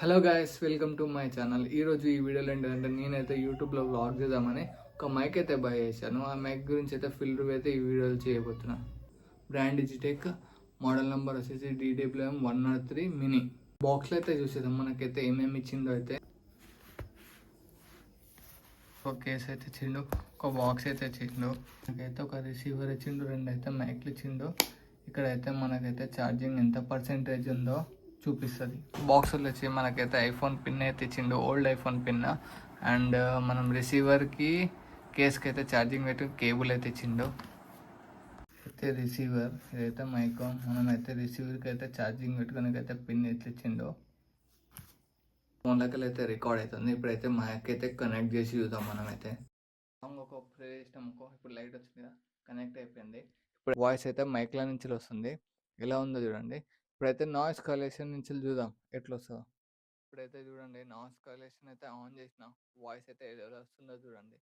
Hello guys, welcome to my channel. ఈరోజు ఈ వీడియోలో ఏంటంటే నేనైతే యూట్యూబ్లో వ్లాగ్ చేద్దామని ఒక మైక్ అయితే బై చేశాను. ఆ మైక్ గురించి అయితే ఫుల్ రివ్యూ అయితే ఈ వీడియోలో చేయబోతున్నాను. బ్రాండ్ డిజిటెక్, మోడల్ నెంబర్ వచ్చేసి DWM-103 మినీ. బాక్స్లో అయితే చూసేద్దాం మనకైతే ఏమేమి ఇచ్చిందో. అయితే ఒక కేస్ అయితే ఇచ్చిండు, ఒక బాక్స్ అయితే ఇచ్చిండు, మనకైతే ఒక రిసీవర్ ఇచ్చిండు, 2 అయితే మైక్లు ఇచ్చిండు. ఇక్కడైతే మనకైతే ఛార్జింగ్ ఎంత పర్సెంటేజ్ ఉందో చూపిస్తుంది. బాక్స్లో వచ్చి మనకైతే ఐఫోన్ పిన్ అయితే ఇచ్చిండు, ఓల్డ్ ఐఫోన్ పిన్. అండ్ మనం రిసీవర్కి కేస్కి అయితే ఛార్జింగ్ పెట్టి కేబుల్ అయితే ఇచ్చిండు. అయితే రిసీవర్, ఇదైతే మైక్. మనమైతే రిసీవర్కి అయితే ఛార్జింగ్ పెట్టుకోనికి అయితే పిన్ అయితే ఇచ్చిండు. ఫోన్లకి అయితే రికార్డ్ అవుతుంది. ఇప్పుడైతే మైక్ అయితే కనెక్ట్ చేసి చూద్దాం. మనమైతే ఒక ప్లే చేసినామనుకో, ఇప్పుడు లైట్ వచ్చింది కదా, కనెక్ట్ అయిపోయింది. ఇప్పుడు వాయిస్ అయితే మైక్ల నుంచి వస్తుంది. ఎలా ఉందో చూడండి. ఇప్పుడైతే నాయిస్ కలెక్షన్ నుంచి చూద్దాం ఎట్లా వస్తుందో. ఇప్పుడైతే చూడండి, నాయిస్ కలెక్షన్ అయితే ఆన్ చేసిన వాయిస్ అయితే ఎలా వస్తుందో చూడండి.